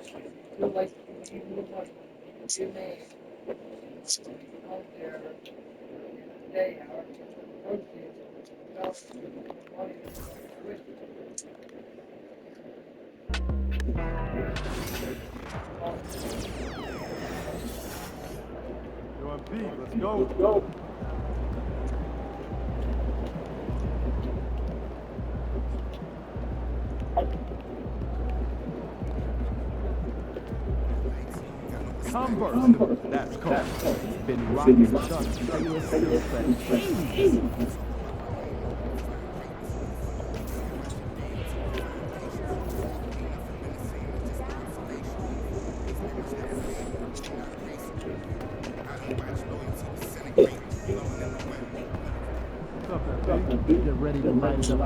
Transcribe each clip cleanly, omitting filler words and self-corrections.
Let's go. Converse. That's cool. Been rocking Chuck Taylor since. Get ready to light it up.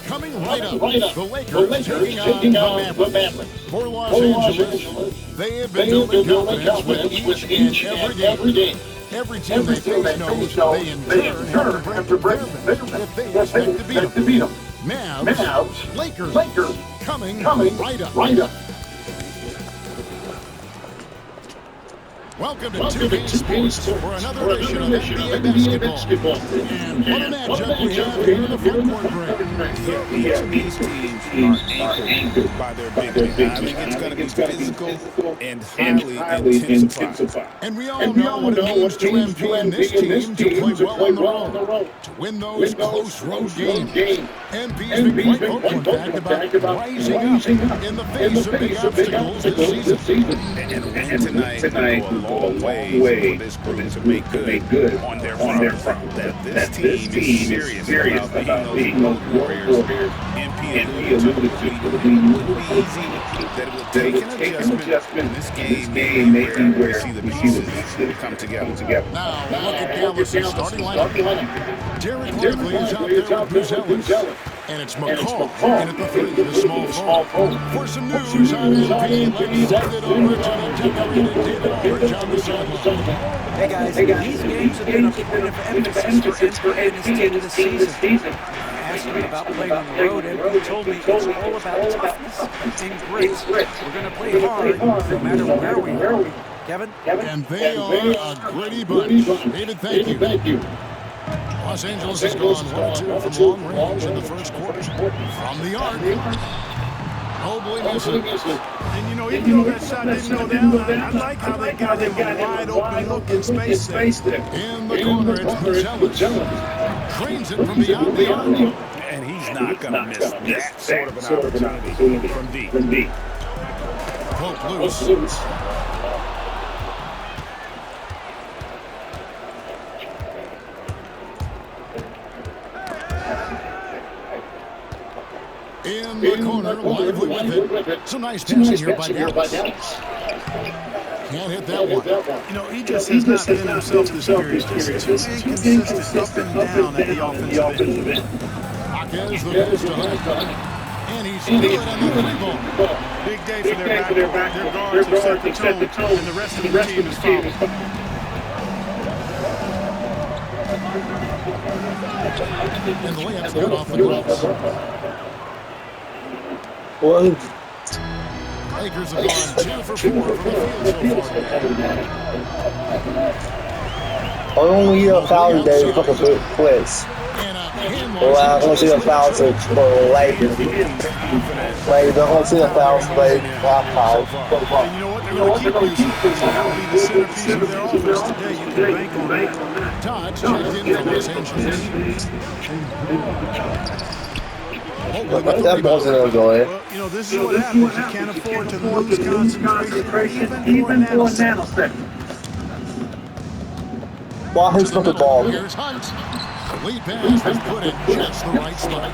Coming right up, the Lakers taking on the Mavericks. For Los Angeles, they have been building confidence with each and every game. Every team they face knows they in turn have to break their if they expect to beat them. Mavs, Lakers, coming right up. Welcome to Two Game Sports for another edition of NBA basketball. And what a matchup we have here in the front court break. These teams are anchored by their big men. I think it's going to be physical and highly intensified. And we all know what it means to MP and this team to play well on the road, to win those close road games. MP's been quite vocal, in fact, about rising up in the face of big obstacles this season. And tonight will go a long way for this group to make good on their front. That this team is serious about being those warriors. MP alluded to it would be easy, that it would take an adjustment. This game may be where we see the pieces come together. Now, look at Dallas' starting lineup. Derek Lively is out there with Bruce, and it's McCall in at the 3, the small forward. For some news on MP, let's send it over to the decorated David Aldridge on the sideline. Hey guys, these games have been a point of emphasis for MP and his team this season. I asked him about playing on the road, and he told me it's all about toughness and grit. We're going to play hard no matter where we are. Kevin? And they are a gritty bunch. David, thank you. Los Angeles has gone 1-2 from long range in the first quarter. From the arc. Mobley misses. And even though that shot didn't go down, I like how they got him a wide open look in space there. In the corner, it's Buzelis. Drains it from beyond the arc. And he's not going to miss that sort of an opportunity from deep. Poke loose. In the corner, Lively with it. Some nice passing here by Dallas. Can't hit that one. He just has not been himself this series. Just too inconsistent up and down at the offensive end. Marquez the goes to Hunt. And he's good on the 3-ball. Big day for their backcourt. Their guards have set the tone, and the rest of the team is following. And the layup's good off the glass. Lakers have gone 2 for 4 from the field so far. Only a foul day, fucking blitz. And a Well, I don't see a foul for late. Late, I don't see a foul for late. And you know what? They're going to keep using it. That'll be the centerpiece of their offense today. You can bank on that. Todd checked in from Los Angeles. That wasn't a goal. Well, you know, this is what happens. You can't afford to lose concentration even for a nanosecond. Well, who's got the ball? Here's Hunt. Lead pass was put in just the right spot.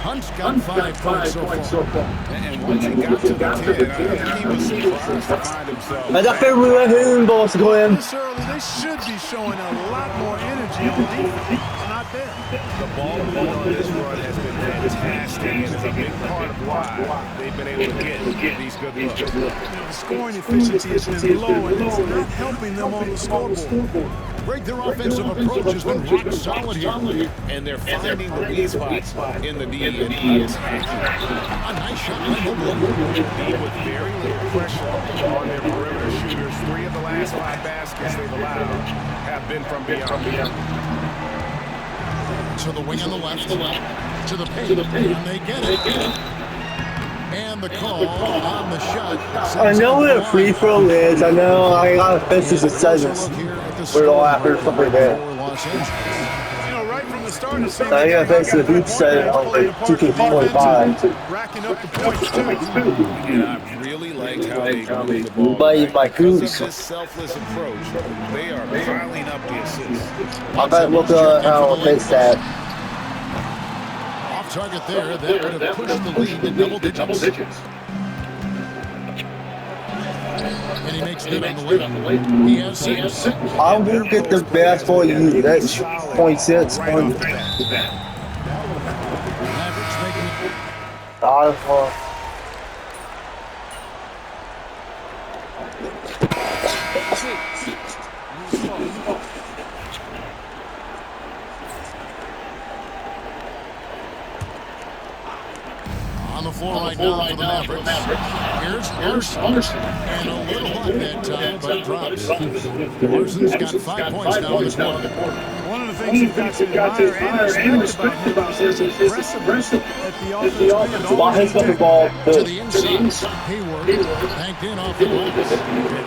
Hunt's got 5 points so far. And once he got to the 10, I think he was surprised to find himself. Men derfor vil jeg høre en boss gå in. This early, they should be showing a lot more energy on defense. Not there. The ball movement on this run has been fantastic, and it's a big part of why they've been able to get these good looks. You know, the scoring efficiency has been low, and it's not helping them on the scoreboard. Greg, their offensive approach has been rock solid here. And they're finding the weak spots in the D, and he is hacking. A nice shot by Mobley. D with very little pressure on their perimeter shooters. 3 of the last 5 baskets they've allowed have been from beyond. To the wing on the left. To the paint. And they get it. And the call on the shot. I know what a free throw is. I know I got offensive assessments. We're all after something there. You know, right from the start, it seemed I got offensive boot set on like 2K45. racking up the points, too. And I really liked how they moved the ball. By Because Goose. of this selfless approach, they are piling up the assists. I bet look how offense that. Off target there. That would have pushed the lead to double digits. And he makes good on the way. He has 6. I will get the basketball you that's 0.6 on Mavericks making it. On the floor right now for the Mavericks. Here's Anderson. And a little luck that time, but drops. Larson's got 5 points now in this quarter. One of the things you've got to admire and respect about him is his aggressiveness at the offensive end. Why has got the ball To the inside. Hayward banked in off the glass.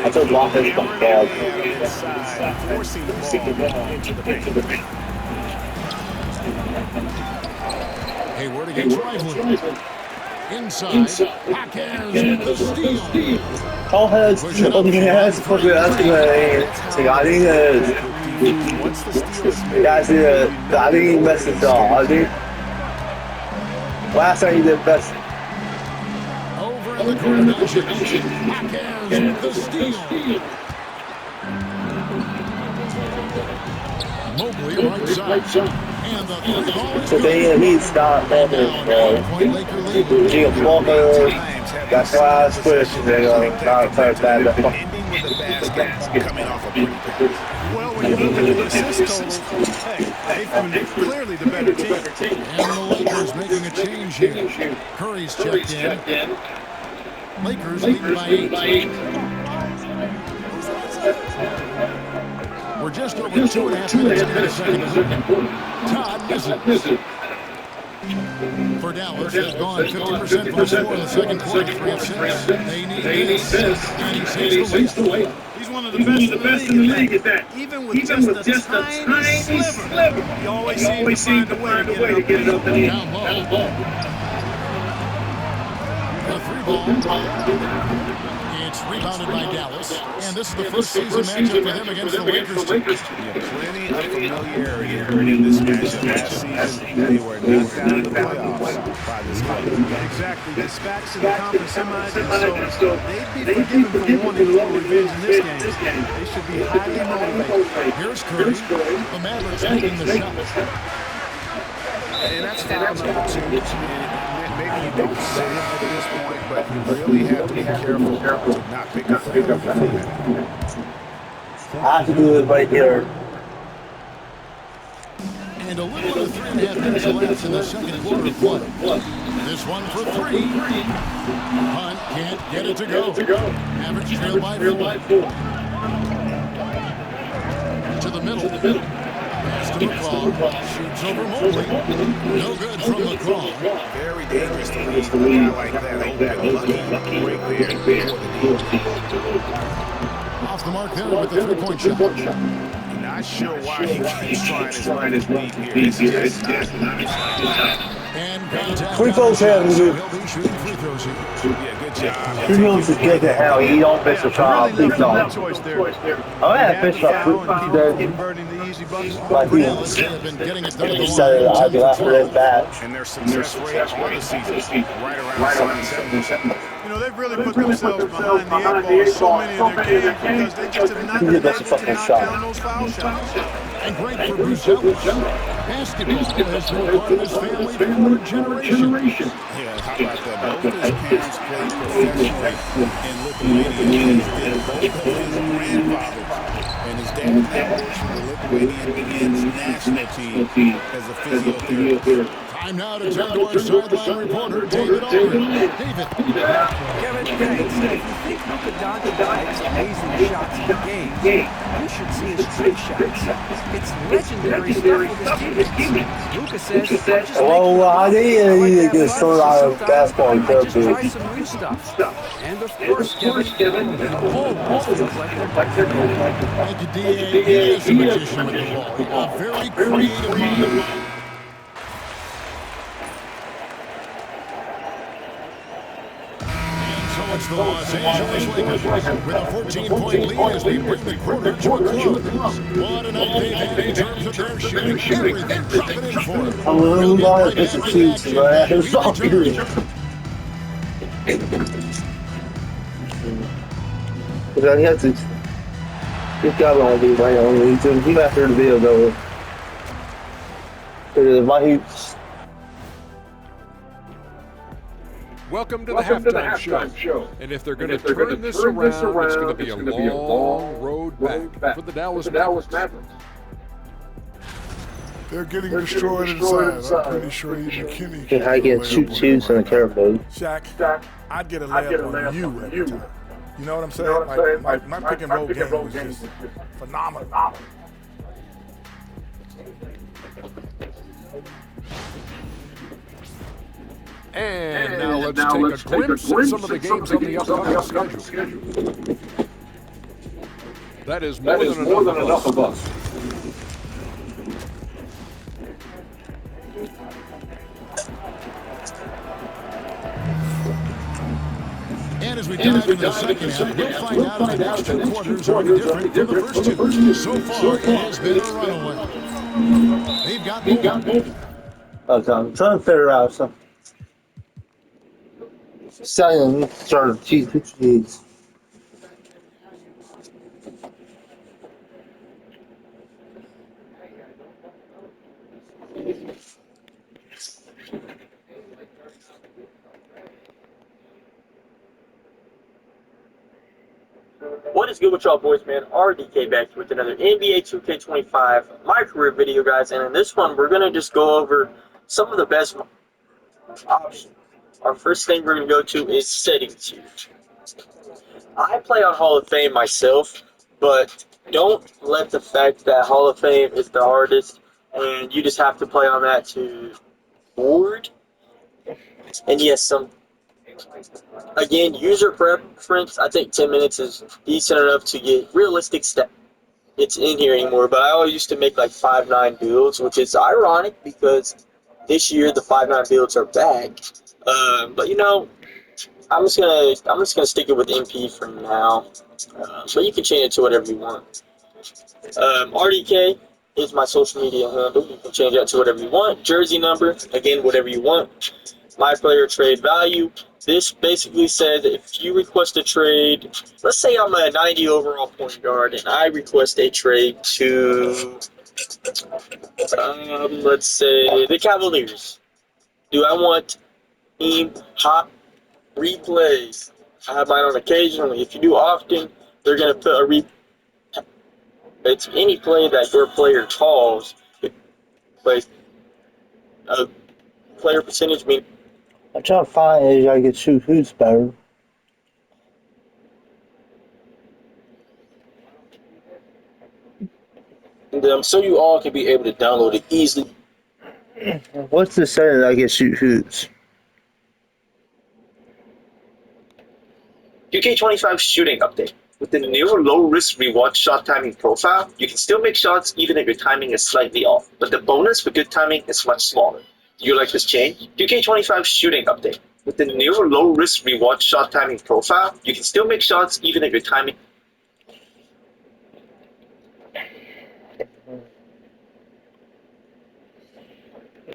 I told Why has got the ball. Inside, forcing the ball into the paint. Hayward against Rively. Inside. Hackers with the steal. How has for the I think Once the steal is made, guys I think he messed it up. I think last time he did best. Over in the corner. Hackers with the steal. Mobley right side. And the three ball is So they need to stop now a 9-point Laker lead. Jim Walker, that's why I switched. They're going to not touch that. ending with a basket coming off a pretty pass. Well, when you look at the assist totals, hey, they've been clearly the better team. And the Lakers making a change here. Curry's checked in. Lakers leading by 8. We're just over 2.5 minutes into the second quarter. Todd misses. For Dallas, has gone 50% from the floor in the second quarter, 3 of 6. They need this, and he takes the lead. He's one of the best in the league at that. Even with just a tiny sliver, you always seem to find a way to get it up and in. Down low. The 3 ball. It's rebounded by Dallas, and this is the first season matchup for them against the Lakers. Plenty of familiarity in this matchup last season. They were knocked out of the playoffs by this club. Exactly. This backs in the conference semis, so they'd be forgiven for wanting a little revenge in this game. They should be highly motivated. Here's Curry. The Mavericks making the shot. And that's foul number 2. Maybe you don't say it at this point, but you really have to be careful to not pick up that. I have to do it right here. And a little over 3.5 minutes elapsed in the second quarter of play. This one for 3. Hunt can't get it to go. Average trail by 4. To the middle. Pass to McCraw. Shoots over Mobley. No good from McCraw. Very dangerous to leave a guy like that open. Lucky right there for the deal. Off the mark there with the three-point shot. Not sure why he keeps trying his luck to leave here. It's just not his shot. And contact. Free throws him, So dude. he'll be shooting free throws here. Yeah, good job. He knows to get the hell. He don't miss a foul. Really Please left him no don't. choice there. Oh yeah, Had fish the up. foul and keep Dead. converting the easy buckets. Like he Dallas, they have been getting it done at the said it. line. I go after that batch. And their success rate on the season right around 77%. You know, they've really put themselves behind the eight ball in so many of their games because they just have not been able to knock down those foul shots. And great for Brucelis. Basketball has been a part of his family for a generation. Yeah, how about that? Both his parents played professionally in Lithuania. Both of his grandfathers and his dad now works for the Lithuanian national team as a physiotherapist. Time now to turn to our sideline reporter, David Aldridge. David. Kevin, thanks. If you think Luka Doncic makes amazing shots in the game, you should see his trick shots. It's legendary stuff with his teammates. Luka says, I'm just Well, I need to get started out of basketball and I just try therapy. some new stuff. And of course, Kevin, the whole ball feels like they're Thank you, D.A. He is a magician with the ball. A very creative mind. So it's the Los Angeles Lakers with a 14-point lead as they bring the quarter to a close. What a night they've had in terms of their shooting. Everything dropping in for them. I'm a little lot of piece of cheese, man. It's all good. Because I have to get job on these right on YouTube. He after the video though. My heaps. Welcome to the halftime show. And if they're going to turn this around, it's going to be a long road back for the Dallas Mavericks. They're getting destroyed inside. I'm pretty sure even McKinney And I get 2 twos and a careful. Shaq, I'd get a layup on you every time. You know what I'm saying? Like, my pick and roll game was just phenomenal. And now let's take a glimpse at some of the games on the upcoming schedule. That is more than enough of us. And as we dive into the second half, we'll find out if the next 2 quarters are any different from the first 2. So far, it has been a runaway. They've got both. Okay, I'm trying to figure out something. Selling sort of cheese. What is good with y'all boys, man? RDK back with another NBA 2K25 My Career video, guys. And in this one, we're going to just go over some of the best options. Our first thing we're going to go to is settings here. I play on Hall of Fame myself, but don't let the fact that Hall of Fame is the hardest and you just have to play on that to board. And yes, again, user preference, I think 10 minutes is decent enough to get realistic stats. It's in here anymore, but I always used to make like 5.9 builds, which is ironic because this year the 5.9 builds are back. But you know, I'm just gonna stick it with MP for now. But you can change it to whatever you want. RDK is my social media handle. You can change that to whatever you want. Jersey number, again, whatever you want. My player trade value. This basically says if you request a trade, let's say I'm a 90 overall point guard and I request a trade to, let's say the Cavaliers. Do I want team hot replays? I have mine on occasionally. If you do often, they're going to put a it's any play that your player calls. Play a player percentage mean. I'm trying to find is I can shoot who's better. them so you all can be able to download it easily. What's the setting that I can shoot hoops? 2K25 shooting update. With the new low-risk reward shot timing profile, you can still make shots even if your timing is slightly off, but the bonus for good timing is much smaller. Do you like this change? 2K25 shooting update. With the new low-risk reward shot timing profile, you can still make shots even if your timing...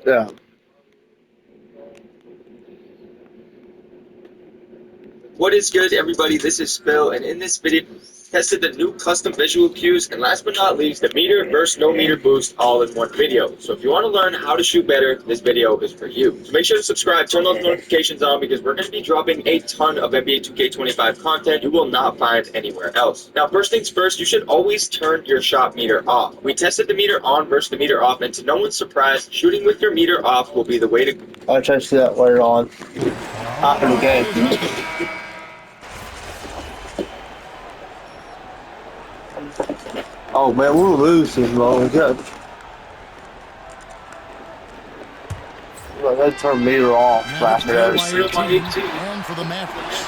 Yeah. What is good, everybody? This is Phil, and in this video, tested the new custom visual cues, and last but not least, the meter versus no meter boost all in one video. So if you want to learn how to shoot better, this video is for you. So make sure to subscribe, turn those notifications on, because we're going to be dropping a ton of NBA 2K25 content you will not find anywhere else. Now, first things first, you should always turn your shot meter off. We tested the meter on versus the meter off, and to no one's surprise, shooting with your meter off will be the way to go. I'll try to see that later on. After the game. Oh man, we're losing, bro. Good. Let's turn meter off. And for the Mavericks.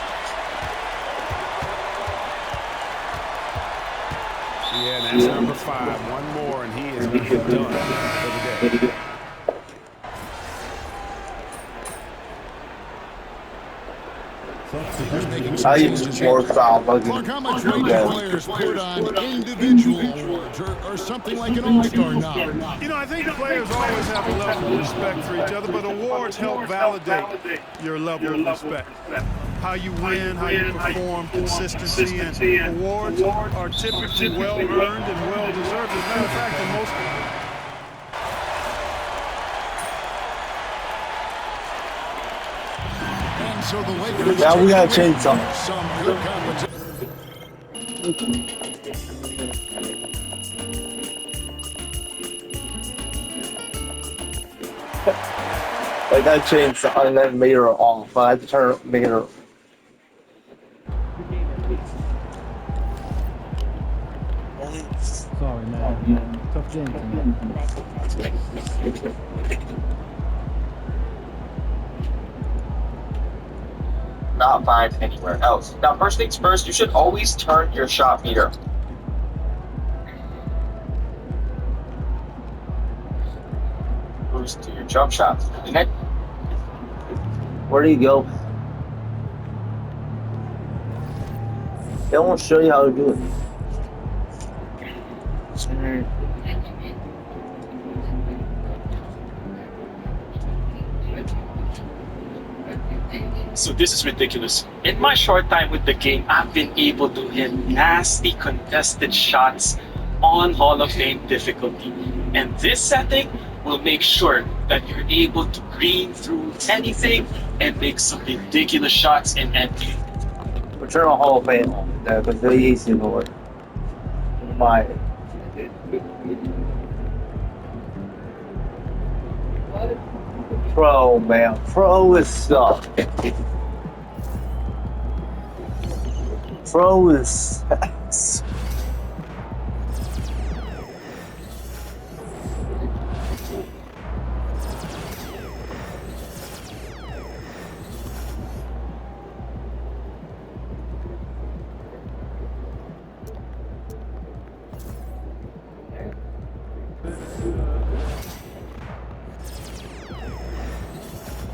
Yeah, that's number 5. One more, and he is going to be done for the day. I use more foul bugging. Look how much weight the players put on individual awards or something like an all-star nod. You know, I think players always have a level of respect for each other, but awards help validate your level of respect. How you win, how you perform, consistency, and awards are typically well-earned and well-deserved. As a matter of fact, in most... So the Lakers now we gotta change something. I gotta change something and then meter off. I have to turn meter. Sorry, man. Tough game tonight. Not find anywhere else. Now, first things first, you should always turn your shot meter. Boost to your jump shots. Where do you go? They won't show you how to do it. So this is ridiculous. In my short time with the game, I've been able to hit nasty contested shots on Hall of Fame difficulty. And this setting will make sure that you're able to green through anything and make some ridiculous shots in NBA. We're turning on Hall of Fame because they're easy to work. My. Pro, man. Pro is stuff. Pro is sex.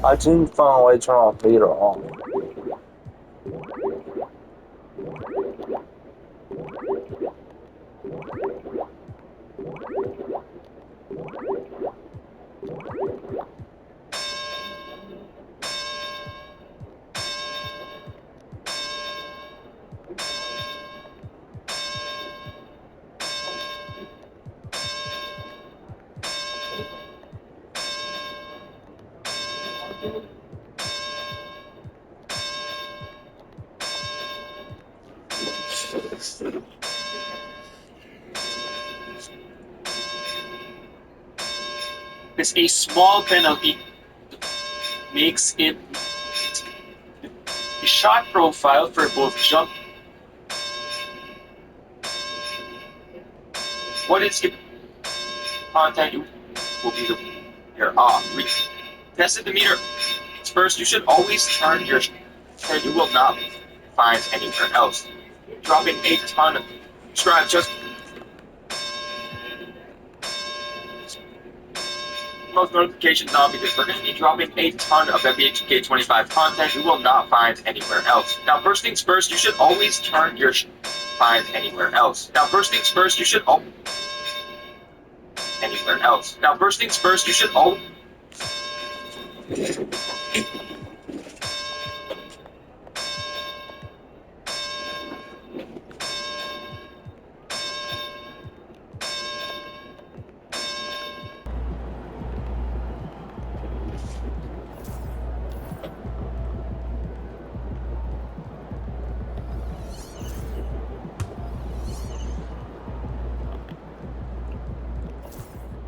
I didn't find a way to turn off meter on. It's a small penalty makes it a shot profile for both jump. What it's content will be your tested the meter. First, you should always turn your and you will not find anywhere else. Dropping a ton of subscribe just most notifications on because we're going to be dropping a ton of NBA 2K25 content you will not find anywhere else. Now, first things first, you should always turn your find anywhere else. Now, first things first, you should anywhere else. Now, first things first, you should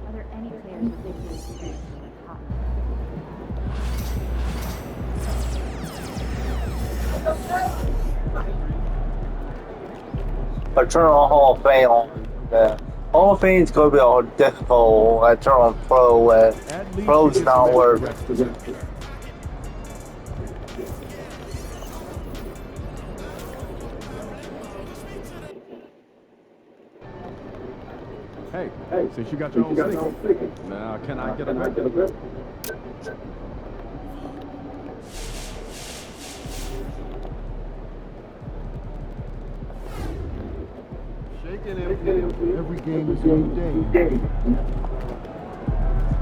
Are there any players with big experience like Cotton? I turn on Hall of Fame on Hall of Fame is going to be all difficult. I turn on Pro, Pro's not working. Hey, since you got your own stick, now can I get a grip? Every game is a new day.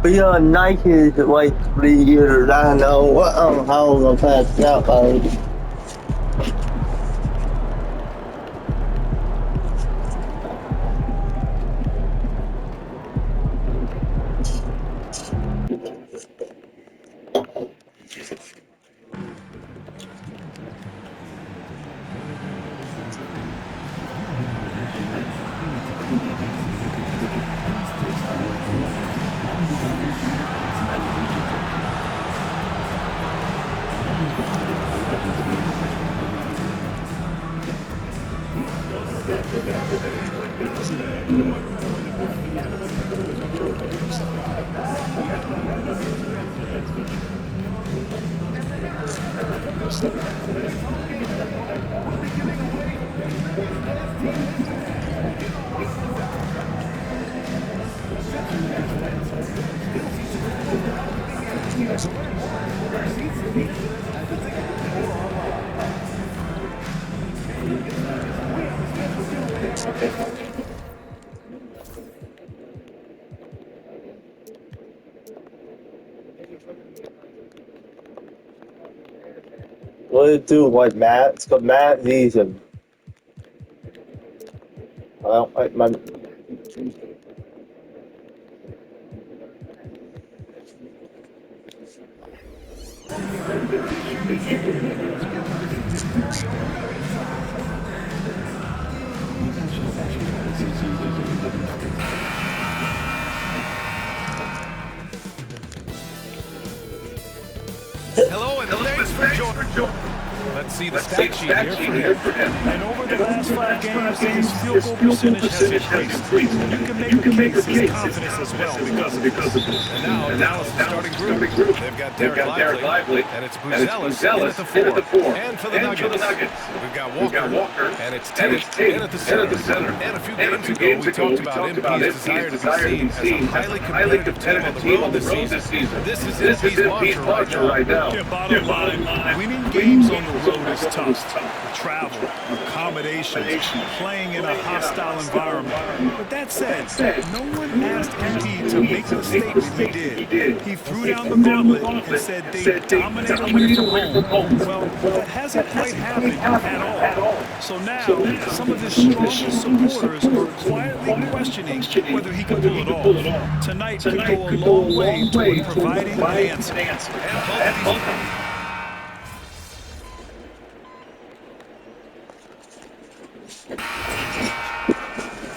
Being on Nike is like 3 years. I don't know how I'm going to pass that by. What do you do, like Matt? It's got Matt Neeson. I don't like my. Hello and thanks for joining. Let's see the stat sheet here for him. And over the last 5 games, his field goal percentage has increased. And you can make a case his confidence as well because of this. And now Dallas is starting group. They've got Derek Lively, and it's Buzelis in at the 4. And for the Nuggets, we've got Walker, and it's Tate in at the center. And a few games ago, we talked about MP's desire to be seen as a highly competitive team on the road this season. This is MP's mantra right now. Yeah, bottom line, winning games on the road is tough. Travel, accommodations, playing in a hostile environment. But that said, no one asked MP to make the statement he did. He threw down the gauntlet and said they dominate away from home. Well, that hasn't quite happened at all. So now, some of his strongest supporters are quietly questioning whether he can pull it off. Tonight could go a long way toward providing an answer.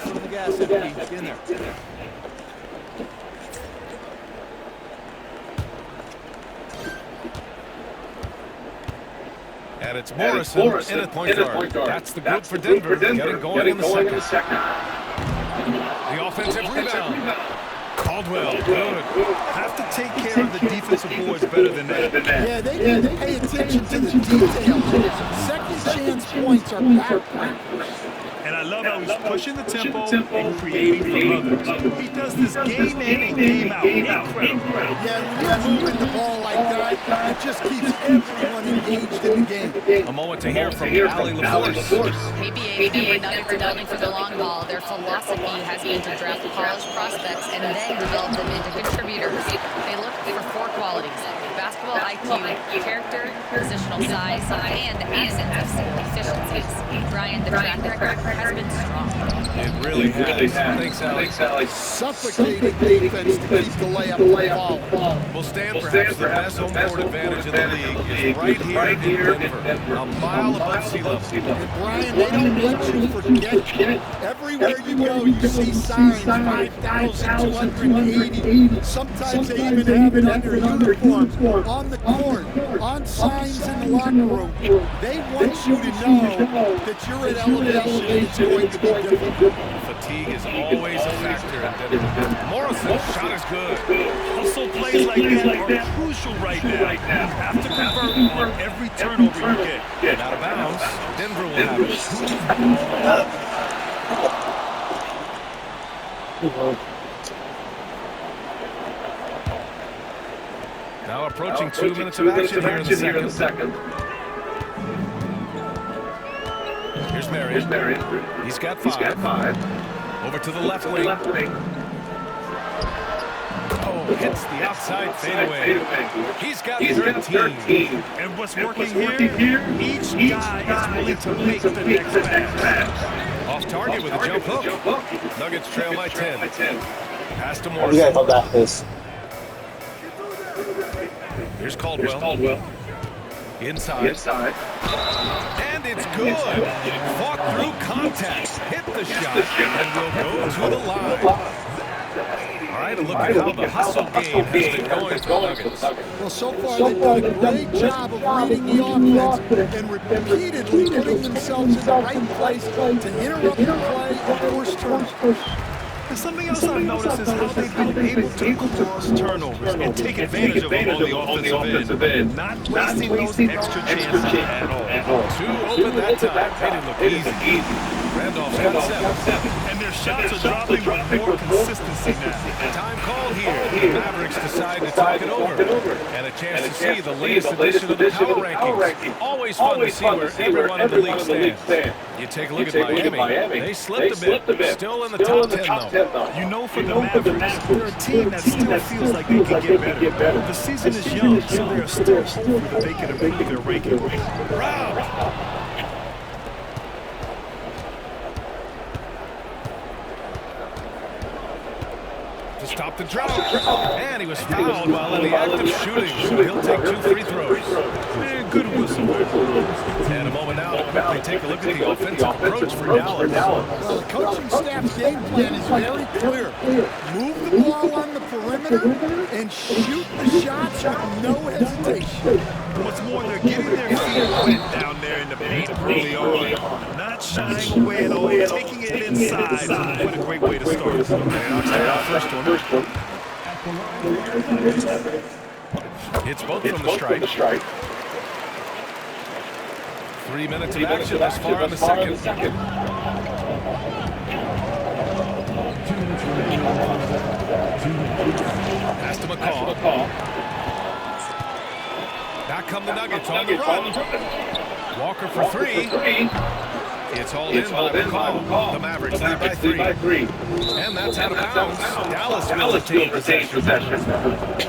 From the gas, MP. In there. And it's Morrison in at point guard. That's the group for Denver, getting going in the second. The offensive rebound. Caldwell, good. Have to take care of the defensive boards better than that. Yeah, they need to pay attention to the details. Second chance points are backbreakers. And I love how he's pushing the tempo and creating for others. He does this game in and game out. Incredible. Yeah, when you're moving the ball like that, it just keeps everyone engaged in the game. A moment to hear from Ali LaForce. Maybe Denver Nuggets are building for the long haul. Their philosophy has been to draft college prospects and then develop them into contributors. They look for 4 qualities: basketball IQ, character, positional size, and absence of efficiencies. Brian, the track record has been strong. It really has. Thanks, Alex. Suffocating defense to keep the layup ball. We'll stand perhaps the best home court advantage in the league is right here in Denver, a mile above sea level. And Brian, they don't let you forget. Everywhere you go, you see signs 5,280. Sometimes they even have it on their uniforms, on the court, on signs in the locker room. They want you to know that you're at elevation and it's going to be difficult. Fatigue is always a factor in Denver. Morrison's shot is good. Hustle plays like that are crucial right now. You have to convert on every turnover you get. And out of bounds, Denver will have it. Now approaching 2 minutes of action here in the second. Here's Marion. He's got 5. Over to the left wing. Oh, hits the outside fadeaway. He's got 13. And what's working here? Each guy is willing to make the next pass. Off target with a jump hook. Nuggets trail by 10. Pass to What do you guys Morrison. about this? Here's Caldwell. Inside. And it's good. Fought through contact. Hit the shot. And will go to the line. All right, a look at how the hustle game has been going for the Nuggets. Well, so far they've done a great job of reading the offense and repeatedly putting themselves in the right place to interrupt the play and force turnovers. And something else I've noticed is how they've been able to cause turnovers and take advantage of them on the offensive end. Not wasting those extra chances at all. 2 open that time. Made it look easy. Randolph's got 7. And their shots are dropping with more consistency now. Time called here. The Mavericks decide to talk it over. And a chance to see the latest edition of the power rankings. Always fun to see where everyone in the league stands. You take a look at Miami. They slipped a bit. Still in the top 10, though. You know, for the Mavericks, they're a team that still feels like they can get better. The season is young, so they are still hopeful that they can improve their ranking. To stop the drought. And he was fouled while in the act of shooting, so he'll take 2 free throws. Good whistle. And a moment now to quickly take a look at the offensive approach for Dallas. Well, the coaching staff's game plan is very clear. Move the ball on the perimeter and shoot the shots with no hesitation. What's more, they're getting their feet wet down there in the paint early on. Not shying away at all, taking it inside. What a great way to start. First one. It's both from the strike. 3 minutes of action thus far in the second. Pass to McCall. Back come the Nuggets on the run. Walker for 3. It's hauled in by McCall. The Mavericks lead by 3. And that's out of bounds. Dallas will retain possession.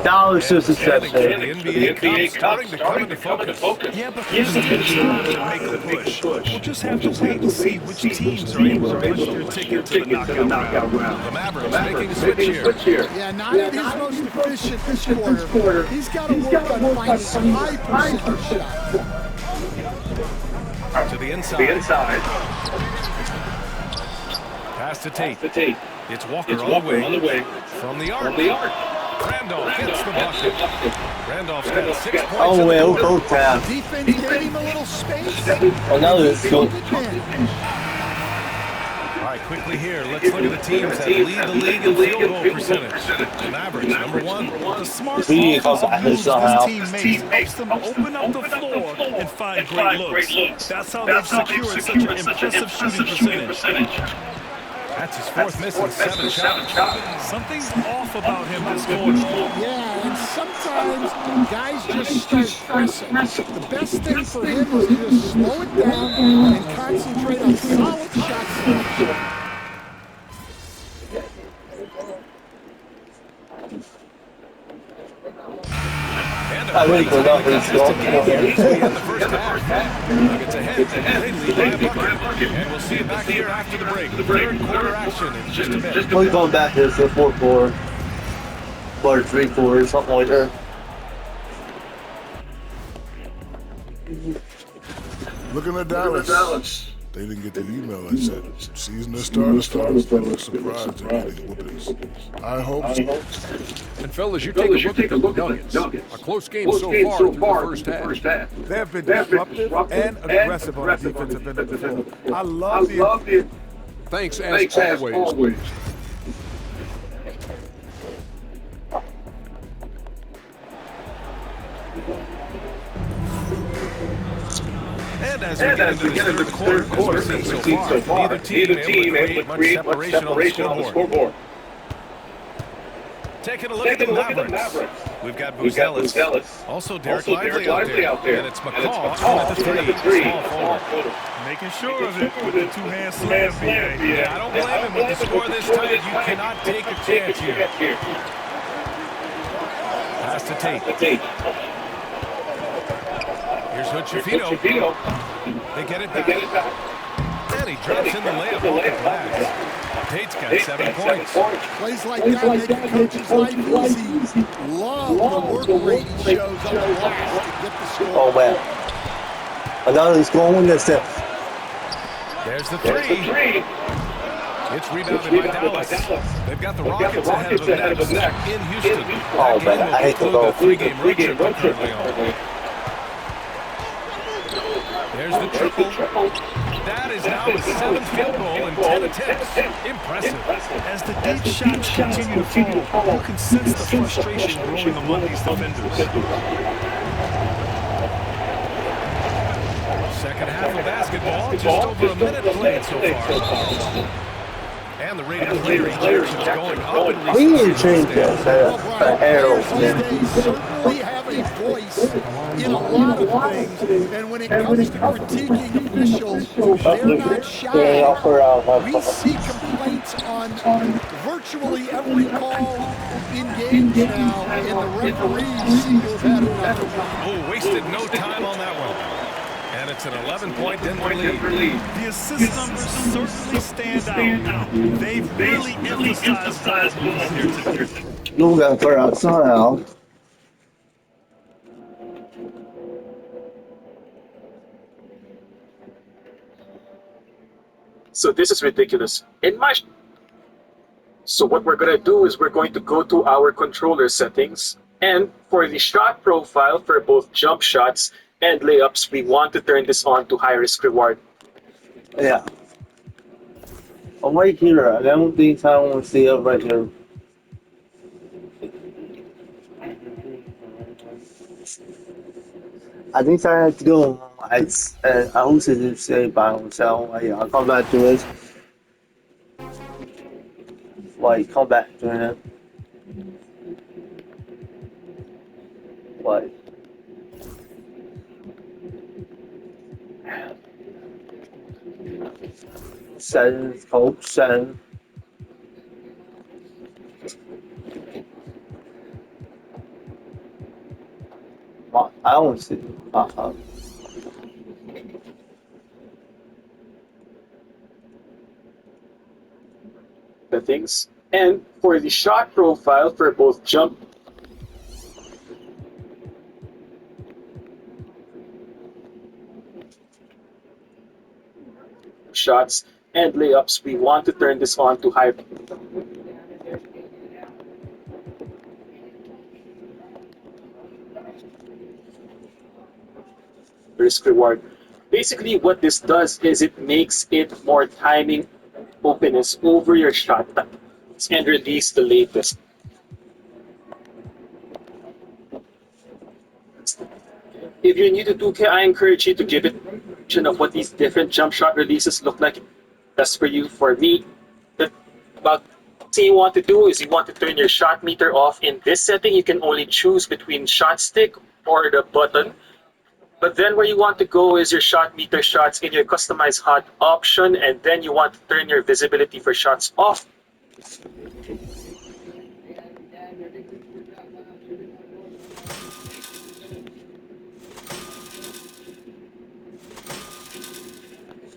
Dallas is the The NBA Cup starting to come into focus. Yeah, but there's still time to make a push. We'll just have to wait and see which teams are able to punch their ticket to the knockout round. The Mavericks making a switch here. Yeah, not at his most efficient this quarter. He's got to work on finding some high percentage shots. To the inside. Pass to Tate. It's Walker on the way. From the arc. Randolph hits the bucket. Randolph's got 6 points. Oh, well, go down. Defense gave him a little space. Oh, now it's good. All right, quickly here, let's look at the teams that lead the league in field goal percentage. Mavericks, number 1. The smart He comes offensive back moves somehow. this team makes helps them open up the floor and find great looks. That's how they've secured such an impressive shooting percentage. That's his 4th miss in 7 shots. Something's off about him this quarter. Yeah, and sometimes guys just start pressing. The best thing for him is to just slow it down and concentrate on solid shot selection. I really forgot his goal. In the first half. Nuggets ahead. They lead by a bucket. And we'll see it back here after the break. The third quarter action in just a minute. We're going back to the 4-4 or 3-4, something like that. Looking at Dallas. They didn't get the email I sent. Season has started. I'm surprised they're getting whoopings. I hope so. And fellas, you take a look at the Nuggets. A close game so far through the first half. They have been disruptive and aggressive on the defensive end of the floor. I love the... Thanks as always. And as we get into the third quarter, as we've seen so far, neither team able to create much separation on the scoreboard. Taking a look at the Mavericks. We've got Buzelis. Also Derek Lively out there. And it's McCaw at the 3. Small forward. Making sure of it with the two-hand slam, BA. Yeah, I don't blame him. With the score this tight, you cannot take a chance here. Pass to Tate. Here's Hood Shafino. They get it back. And he drops in the layup off the glass. Tate's got 7 points. Plays like that make the coach's life easy. Love the work rate he shows on the glass to get the score. Oh, man. Another score in this. There's the 3. It's rebounded by Dallas. They've got the Rockets ahead of them next in Houston. Oh, man, I hate to go. The 3-game road trip they're currently on. There's the triple. That is now his 7th field goal in 10 attempts. Impressive. As the deep shots continue to fall, you can sense the frustration growing among these defenders. Second half of basketball, just over a minute played so far. And the rate of player ejections going up in We need to recent change stands. the arrows, man. Certainly have a voice in a lot of things, and when it comes to critiquing officials, they're not shy. We see complaints on virtually every call in games now, and the referees seem to have had enough. Oh, wasted no time on that one. And it's an 11-point Denver lead. The assist numbers certainly stand out. They've really emphasized those here today. Nu got for outside now. So this is ridiculous. So what we're going to do is we're going to go to our controller settings, and for the shot profile for both jump shots and layups, we want to turn this on to high risk reward. Yeah. I'm right here. I don't think I want to see it right here. I think I have to go. I also did say by myself. I'll come back to it. Why come back to it? Why? Settings, coach, settings. I don't see. Settings, and for the shot profile for both jump shots and layups, we want to turn this on to high risk reward. Basically what this does is it makes it more timing openness over your shot time and release the latest. If you're new to 2K, I encourage you to give it a vision of what these different jump shot releases look like. That's for you. For me, about thing you want to do is you want to turn your shot meter off. In this setting, you can only choose between shot stick or the button. But then where you want to go is your shot meter shots in your customized HUD option, and then you want to turn your visibility for shots off.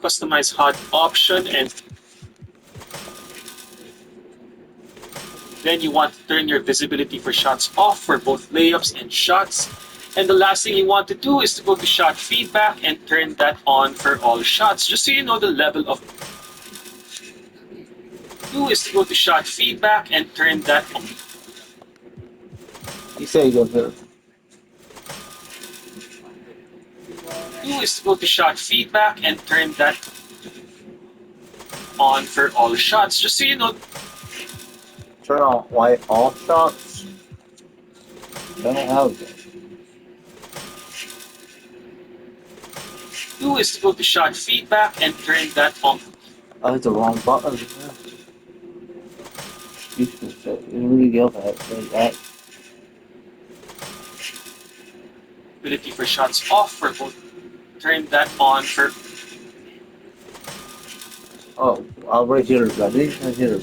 Customize HUD option, and then you want to turn your visibility for shots off for both layups and shots. And the last thing you want to do is to go to shot feedback and turn that on for all shots, just so you know the level of. Do is to go to shot feedback and turn that on. You say you go there. Do is to go to shot feedback and turn that on for all shots, just so you know. Turn on white all shots. Don't have it. Do is to go to shot feedback and turn that on. Oh, it's the wrong button. You should say, you really go for that. Ability for shots off for both. Turn that on for. Oh, I'll right here, buddy. Right here.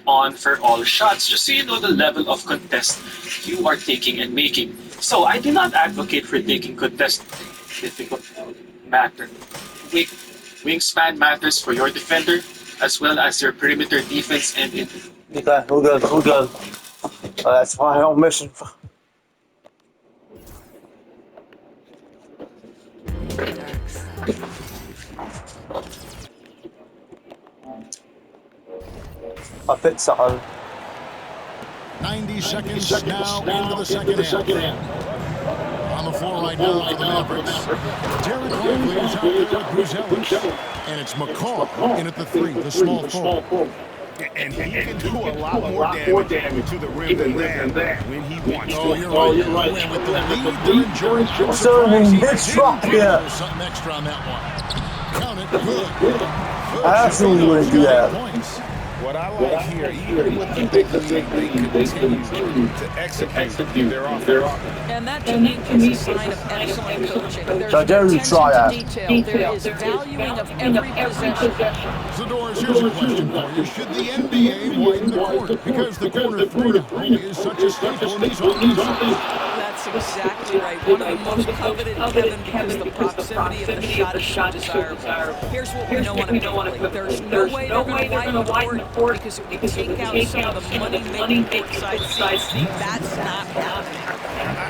On for all shots, just so you know the level of contest you are taking and making. So I do not advocate for taking contest difficult matter. Wingspan matters for your defender as well as your perimeter defense and it. Okay, who goes? That's why I don't mission. I fit something. 90 seconds now into the second half. On the floor right now for the Mavericks. Derek Lively is out there with Bruzelis. And it's McCall in at the 3, the small forward. And he can do a lot more damage to the rim than that when he wants to. Oh, you're right. With the lead, they're enjoying it. So, this drop here. Something extra on that one. Count it. Good. I absolutely wouldn't do that. What I like here, even with the big lead, they continue to execute their offense. And that to me is a sign of excellent coaching. There's attention to detail. There is valuing of every possession. Zadores, here's a question for you. Should the NBA widen the court? Because the corner 3 is such a staple in these offenses. That's exactly right. One of the most coveted, Kevin, because the proximity of the shot is so desirable. Here's what we know on a play. There's no way they're going to widen the court because it would take out some of the money-making side seats. That's not happening.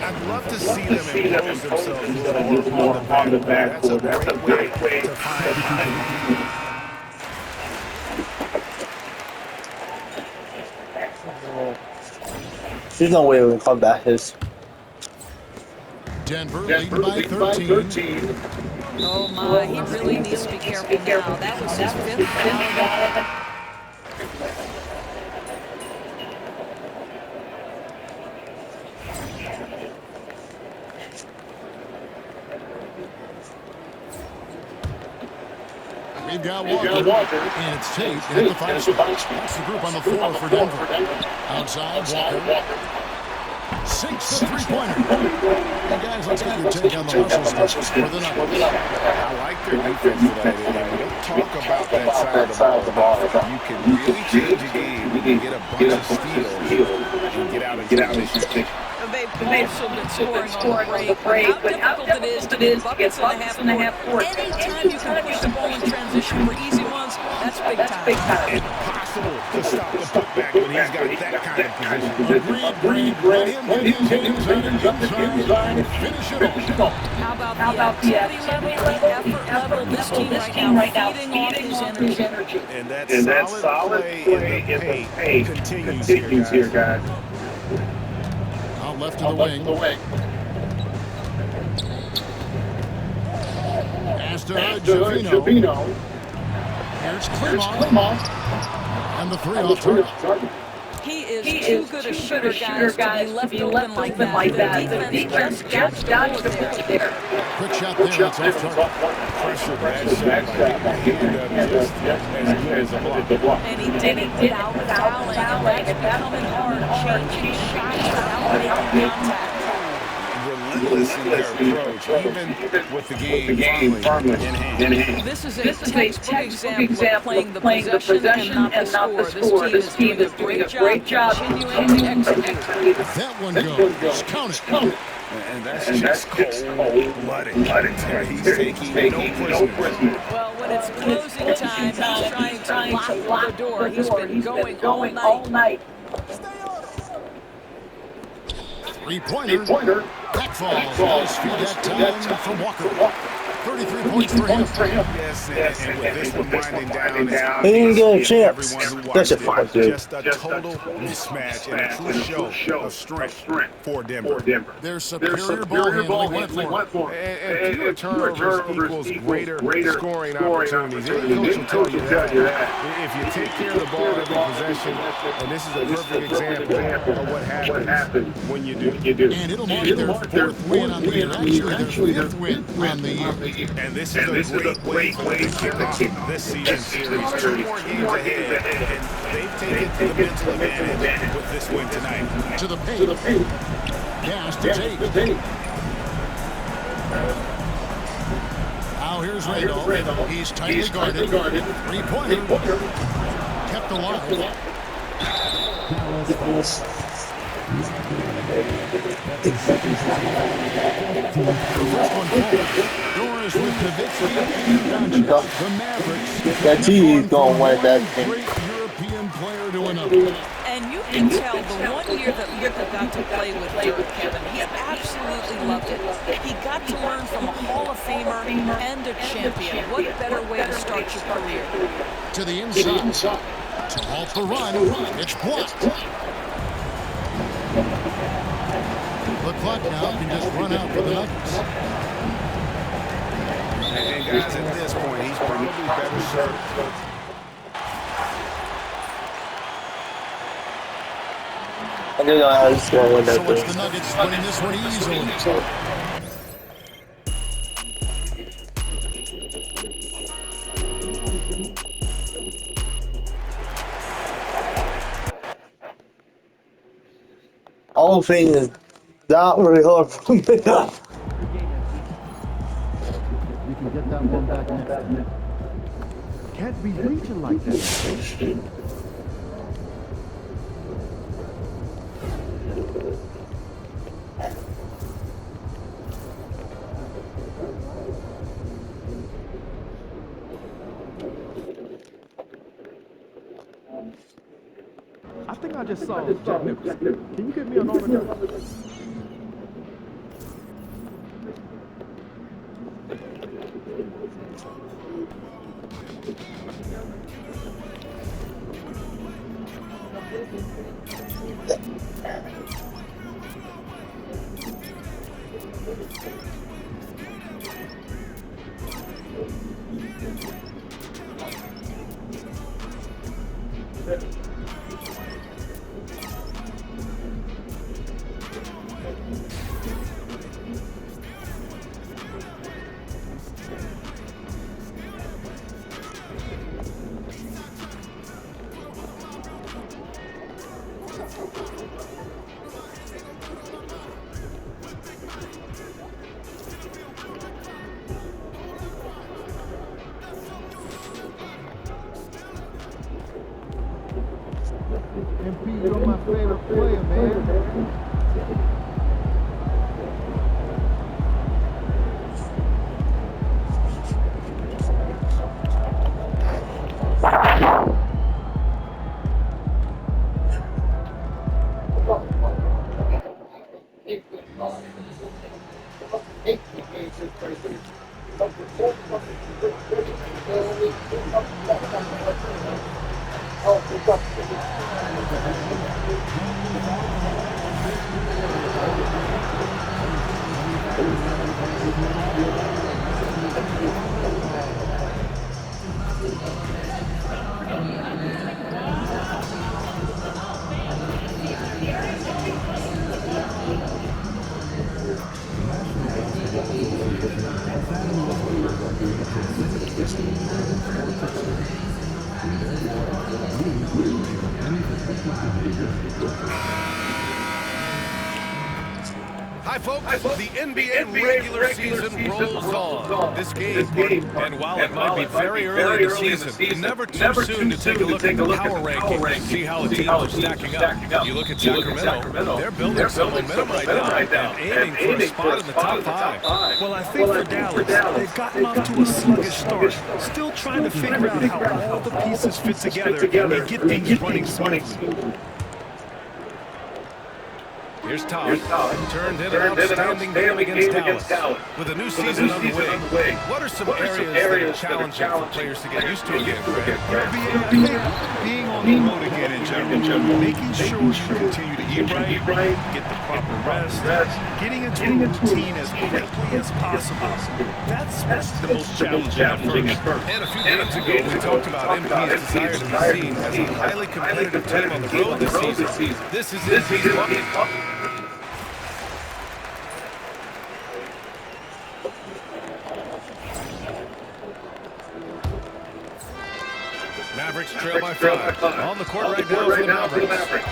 I'd love to see them impose themselves a little more on the back. That's a great way to find. There's no way we can come back his. Denver leading by 13. Oh my, he really needs to be careful now. That was his 5th foul. We've got Walker, and it's Tate in the 5 spot. That's the group on the floor for Denver. Outside, Walker. 6 the 3-pointer. Hey guys, let's get your take on the hustle for the Nuggets. I like their defense today. And we talk about that side of the ball. You can really change a game. You can get a bunch of steals and get out and transition. They've also been scoring on the break, but how difficult it is to get buckets in the half court. Anytime you can push the ball in transition for easy ones, that's big time. Impossible to stop the putback when he's got that kind of position. Finish it off. How about the activity level, the effort level? This team right now feeding off his energy. And that solid play in the paint continues here, guys. Out left to the wing. Pass to Javino. Here's Klimov. And the three off target. He is too good a shooter, guys, to be left open like that. The defense just dodged the bullet there. Quick shot there. It's off target. Pressure that shot by hand up just as good as a block. And he did it without fouling. And that's becoming hard. Changing shots without making contact. Relentless in their approach, even with the game firmly in hand. This is a textbook example of playing the possession and not the score. This team is doing a great job continuing to execute. That one goes. Count it. And that's just cold-blooded. He's taking no prisoners. Well, when it's closing time, he's trying to lock the door. He's been going all night. Three-pointer. Back falls. Nice feed that time from Walker. 33 points for him. Yes, and with this one winding down, He didn't get a chance. That's a fine, dude. just a total mismatch and a true show of strength for Denver. Their superior ball handling went for him. And fewer turnovers equals greater scoring opportunities. Any coach will tell you that. If you take care of the ball in every possession, and this is a perfect example of what happens when you do. And it'll mark their fourth win on the year. Actually, their fifth win on the year. And this is a great way for them to kick off this season series. 2 more games ahead, and they've taken the mental advantage with this win tonight. To the paint. Gas to take. Now here's Randolph. He's tightly guarded. Three-pointer. Kept alive. Doors with Nowitzki and Doncic. The Mavericks. That team's gonna win that game. Great European player to another. And you can tell the 1 year that Luka got to play with Dirk, Kevin, he absolutely loved it. He got to learn from a Hall of Famer and a champion. What better way to start your career? To the inside. To halt the run. It's blocked. The clock now can just run out for the Nuggets. And guys, at this point, he's probably better served. I think I was going to win that So it's the Nuggets winning this one easily. All thing is not really hard for me. You can get that one back next. Can't be reaching like that. I think I just saw Jack Nicholson. Can you give me an autograph? MP, you're my favorite player, man. Hi, folks. The NBA regular season rolls on. This game, and while it might be very early in the season, never too soon to take a look at the power rankings, see how the teams are stacking up. You look at Sacramento, they're building some momentum right now and aiming for a spot in the top 5. Well, I think for Dallas, they've gotten off to a sluggish start, still trying to figure out how all the pieces fit together and get things running smoothly. Here's Todd, turned in an outstanding game against Dallas. With a new season underway, what are some areas that are challenging for players to get used to again, Greg? Being on the road again in general, making sure you continue to eat right, get the proper rest, getting into a routine as quickly as possible. That's what's the most challenging at first. And a few games ago, we talked about MP's desire to be seen as a highly competitive team on the road this season. This is MP's bucket. Mavericks trail by 5. On the court right now for the Mavericks.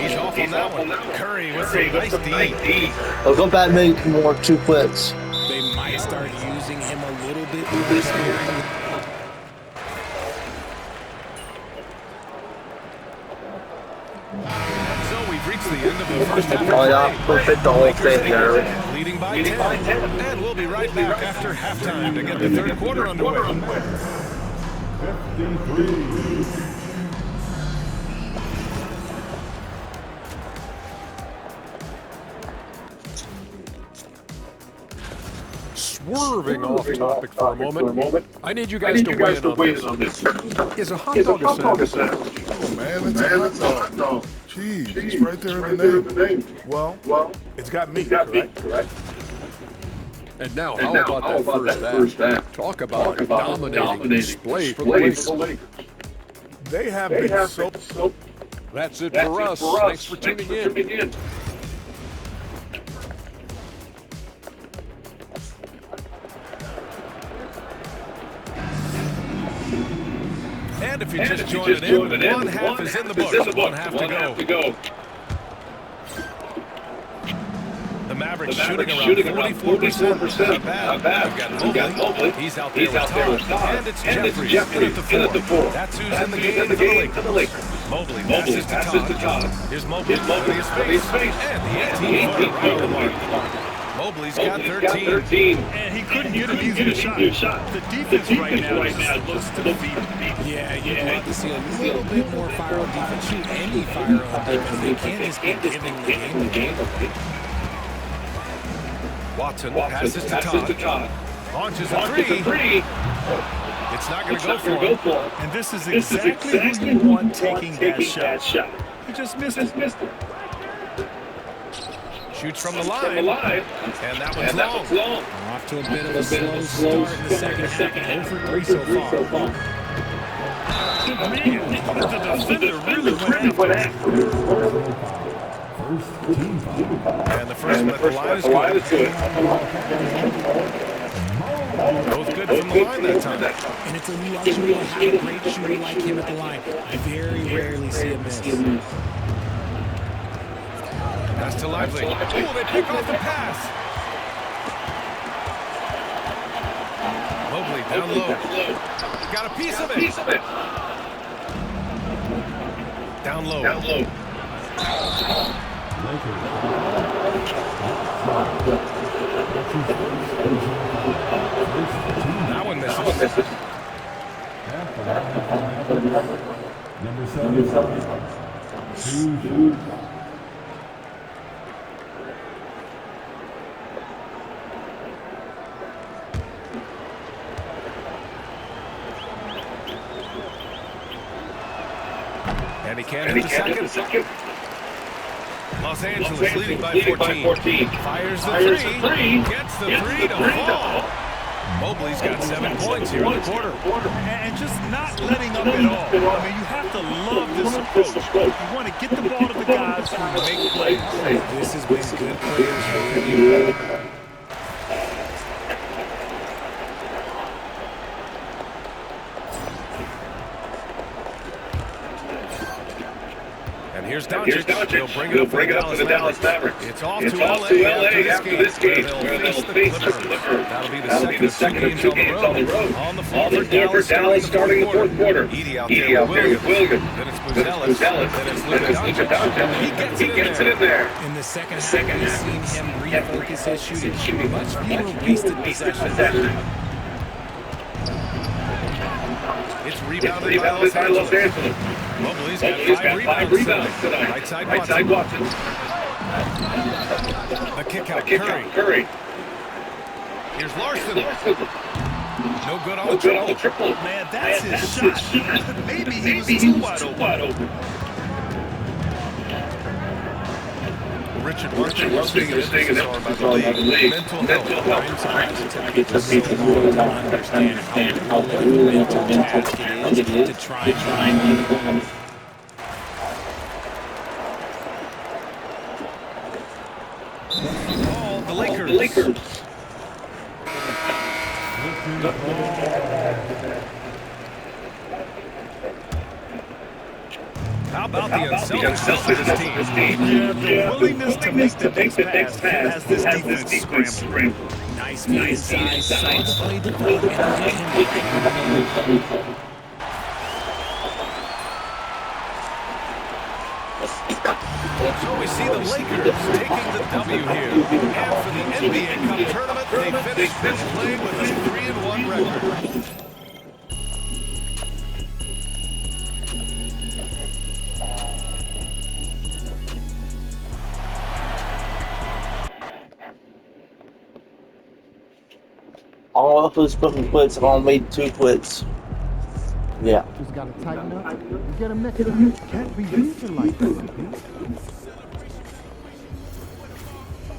He's off on that one. Curry with some nice D. I'll go back and make more 2 quits. They might start using him a little bit more sparingly. So we've reached the end of the first half. Oh yeah, perfect the whole thing here. Leading by 10. And we'll be right back after halftime to get the third quarter underway. 53. Swerving off topic for a moment. I need you guys to weigh in on this. Is a hot dog a sandwich? Oh man, it's a hot dog. Cheese, it's right there in the name. Well, it's got meat, correct? And now, how about that first half? Talk about a dominating display for the Lakers. They have been so... That's it for us. Thanks for tuning in. And if you're just joining in, one half is in the books, one half to go. The Mavericks shooting around 44%. Not bad. We've got Mobley. He's out there with Todd. And it's Jeffries in at the 4. That's who's in the game for the Lakers. Mobley passes to Todd. Here's Mobley in his face. And the 18-footer right on the mark. Mobley's got 13. And he couldn't get an easier shot. The defense right now just looks to defeated. Yeah, you'd like to see a little bit more fire on defense. Shoot any fire on defense. They can't just be giving the game. Watson passes to Todd. Launches a 3. It's not going to go for him. And this is exactly who you want taking that shot. He just missed it. Shoots from the line. And that one's long. Off to a bit of a slow start in the second half. 0 for 3 so far. Man, the defender really went after him. And the first one at the line is good. Both good from the line that time. And it's unusual to have a great shooter like him at the line. I very rarely see him miss. Pass to Lively. Oh, they pick off the pass. Mobley down low. Got a piece of it. Down low. That one misses. Number 7. And he can hit the second. Los Angeles leading by 14. Fires the three. Gets the three to fall. Mobley's got 7 points here in the quarter. And just not letting up at all. I mean, you have to love this approach. You want to get the ball to the guys who make plays. This has been good players really. And here's Doncic. He'll bring it up for the Dallas Mavericks. It's off to LA after this game, where they'll face the Clippers. That'll be the second of two games on the road. On the floor for Dallas starting the fourth quarter. Edie out there with Williams. Then it's Buzelis. Then it's Luka Doncic. He gets it in there. In the second half, we've seen him refocus his shooting. Much fewer wasted possessions. It's rebounded by Los Angeles. Mobley's got 5 rebounds tonight. Right side Watson. The kick out, Curry. Here's Larson. No good on the triple. Man, that's his shot. Maybe he was too wide open. Richard Martin, speaking of staying in the league, mental health. I'm surprised it took us so long to understand how mental task it is to try and the Lakers. How about the unselfishness of this team? The willingness to make the next pass as this defense scrambles. Nice inside play development. So we see the Lakers taking the W here. And for the NBA Cup tournament, they finished this playing with a 3-1 record. All of those fucking quits have all made 2 quits. Yeah. Just gotta tighten up. You get a mix. Can't be reaching like that.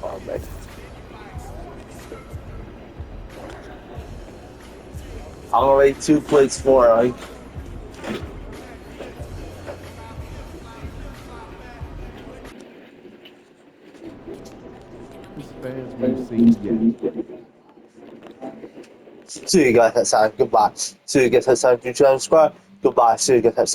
Oh, man. I'm gonna make 2 quits for it, right? See you guys next time. Goodbye. See you guys next time. Do you subscribe? Goodbye. See you guys next time.